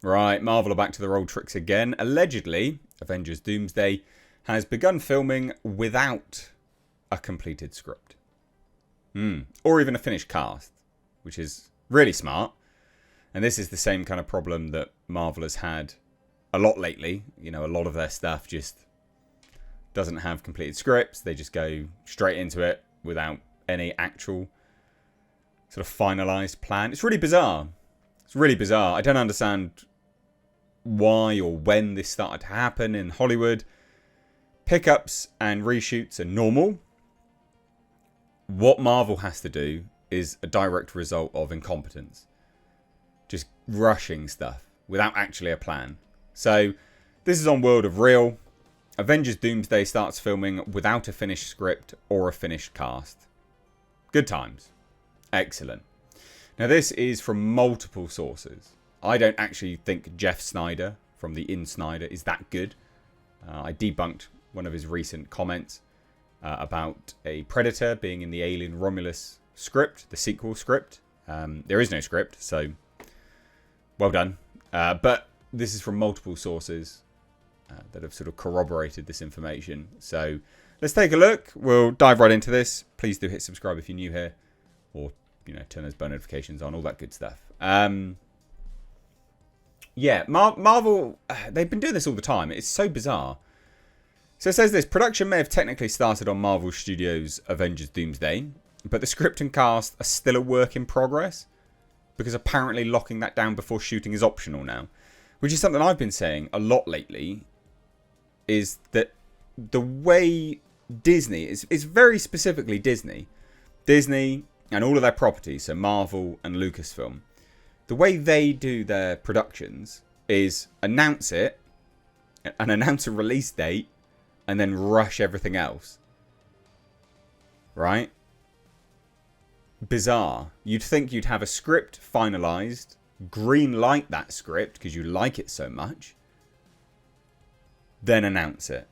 Right, Marvel are back to their old tricks again. Allegedly, Avengers Doomsday has begun filming without a completed script. Or even a finished cast, which is really smart. And this is the same kind of problem that Marvel has had a lot lately. You know, a lot of their stuff just doesn't have completed scripts. They just go straight into it without any actual sort of finalized plan. It's really bizarre. It's really bizarre. I don't understand why or when this started to happen in Hollywood. Pickups and reshoots are normal. What Marvel has to do is a direct result of incompetence. Just rushing stuff without actually a plan. So this is on World of Real. Avengers Doomsday starts filming without a finished script or a finished cast. Good times. Excellent. Now this is from multiple sources. I don't actually think Jeff Snyder from the In Snyder is that good. I debunked one of his recent comments about a Predator being in the Alien Romulus script, the sequel script. There is no script, so well done. But this is from multiple sources that have sort of corroborated this information. So let's take a look. We'll dive right into this. Please do hit subscribe if you're new here, or turn those bell notifications on, all that good stuff. Yeah, Marvel, they've been doing this all the time. It's so bizarre. So it says this: production may have technically started on Marvel Studios' Avengers Doomsday, but the script and cast are still a work in progress, because apparently locking that down before shooting is optional now. Which is something I've been saying a lot lately, is that the way Disney, is very specifically Disney and all of their properties, so Marvel and Lucasfilm, the way they do their productions is announce it, and announce a release date, and then rush everything else. Right? Bizarre. You'd think you'd have a script finalized, green light that script because you like it so much, then announce it.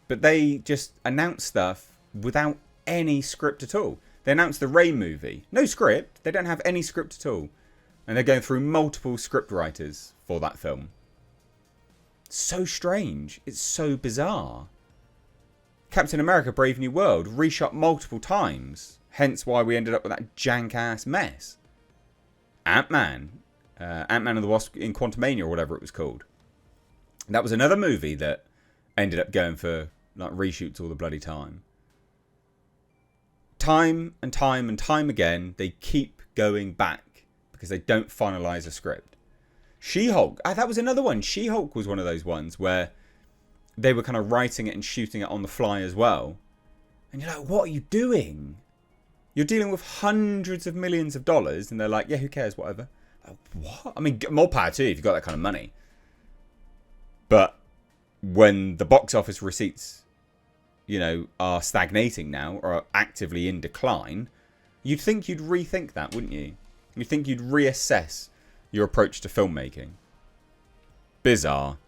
But they just announce stuff without any script at all. They announced the Ray movie. No script. They don't have any script at all. And they're going through multiple script writers for that film. So strange. It's so bizarre. Captain America Brave New World reshot multiple times. Hence why we ended up with that jank-ass mess. Ant-Man. Ant-Man and the Wasp in Quantumania, or whatever it was called. That was another movie that ended up going for like reshoots all the bloody time. Time and time and time again, they keep going back because they don't finalize a script. She-Hulk, that was another one. She-Hulk was one of those ones where they were kind of writing it and shooting it on the fly as well. And you're like, what are you doing? You're dealing with hundreds of millions of dollars, and they're like, yeah, who cares, whatever. Like, what? I mean, more power to you if you've got that kind of money. But when the box office receipts, are stagnating now, or are actively in decline, you'd think you'd rethink that, wouldn't you? You'd think you'd reassess your approach to filmmaking. Bizarre.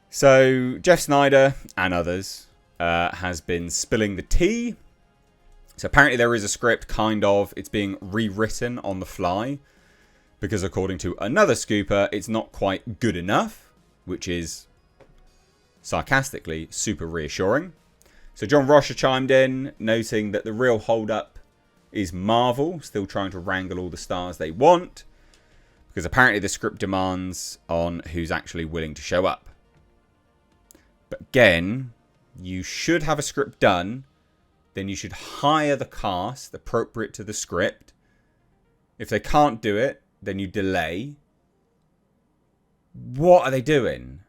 So, Jeff Snyder and others has been spilling the tea. So apparently there is a script, kind of. It's being rewritten on the fly. Because according to another scooper, it's not quite good enough. Which is, sarcastically, super reassuring. So John Rosher chimed in, noting that the real hold-up is Marvel, still trying to wrangle all the stars they want. Because apparently the script demands on who's actually willing to show up. But again, you should have a script done. Then you should hire the cast appropriate to the script. If they can't do it, then you delay. What are they doing?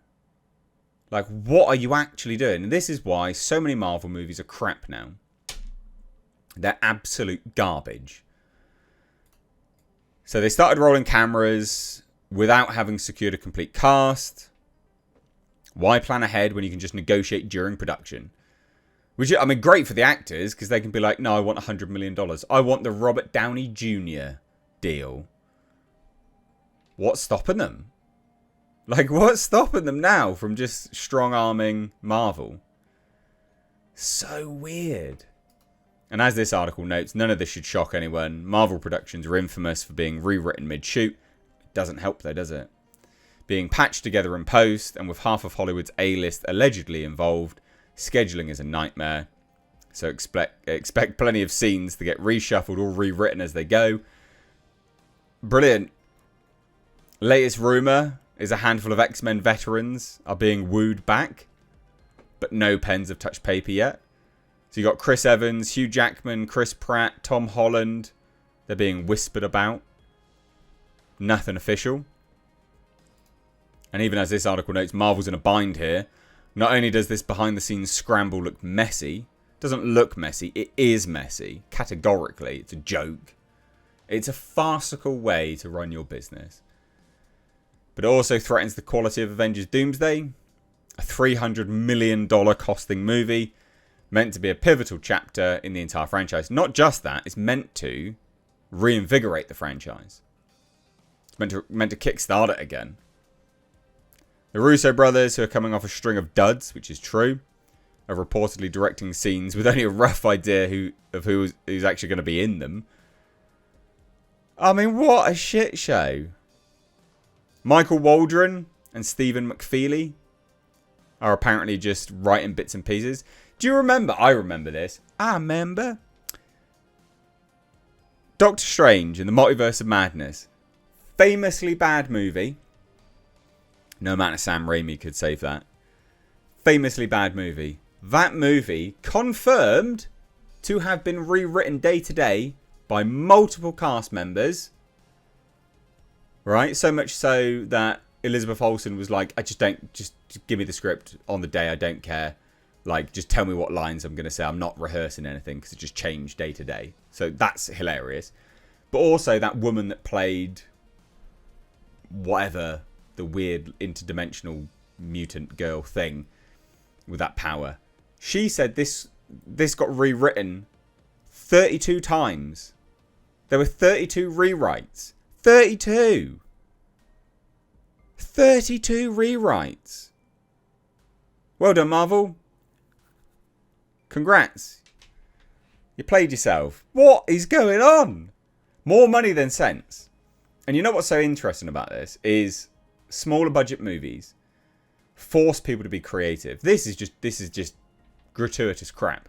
Like, what are you actually doing? And this is why so many Marvel movies are crap now. They're absolute garbage. So they started rolling cameras without having secured a complete cast. Why plan ahead when you can just negotiate during production? Which, I mean, great for the actors, because they can be like, no, I want $100 million. I want the Robert Downey Jr. deal. What's stopping them? Like, what's stopping them now from just strong-arming Marvel? So weird. And as this article notes, none of this should shock anyone. Marvel Productions are infamous for being rewritten mid-shoot. It doesn't help though, does it? Being patched together in post, and with half of Hollywood's A-list allegedly involved, scheduling is a nightmare. So expect plenty of scenes to get reshuffled or rewritten as they go. Brilliant. Latest rumour is a handful of X-Men veterans are being wooed back, but no pens have touched paper yet. So you got Chris Evans, Hugh Jackman, Chris Pratt, Tom Holland. They're being whispered about. Nothing official. And even as this article notes, Marvel's in a bind here. Not only does this behind-the-scenes scramble look messy, it doesn't look messy, it is messy. Categorically, it's a joke. It's a farcical way to run your business. But it also threatens the quality of Avengers Doomsday, a $300 million costing movie, meant to be a pivotal chapter in the entire franchise. Not just that, it's meant to reinvigorate the franchise. It's meant to kickstart it again. The Russo brothers, who are coming off a string of duds, which is true, are reportedly directing scenes with only a rough idea of who's actually going to be in them. I mean, what a shit show. Michael Waldron and Stephen McFeely are apparently just writing bits and pieces. Do you remember? I remember this. I remember. Doctor Strange in the Multiverse of Madness. Famously bad movie. No amount of Sam Raimi could save that. Famously bad movie. That movie confirmed to have been rewritten day to day by multiple cast members. Right? So much so that Elizabeth Olsen was like, just give me the script on the day, I don't care. Like, just tell me what lines I'm going to say. I'm not rehearsing anything because it just changed day to day. So that's hilarious. But also that woman that played whatever, the weird interdimensional mutant girl thing with that power. She said this got rewritten 32 times. There were 32 rewrites. 32! 32 rewrites. Well done, Marvel. Congrats. You played yourself. What is going on? More money than sense. And you know what's so interesting about this is smaller budget movies force people to be creative. This is just gratuitous crap.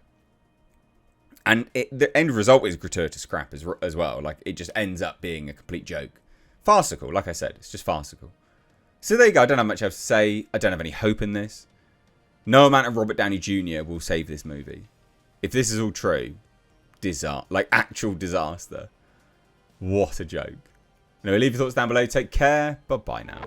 And the end result is gratuitous crap as well. Like, it just ends up being a complete joke. Farcical, like I said. It's just farcical. So there you go. I don't have much else to say. I don't have any hope in this. No amount of Robert Downey Jr. will save this movie. If this is all true, like actual disaster. What a joke. Anyway, leave your thoughts down below. Take care. Bye-bye now.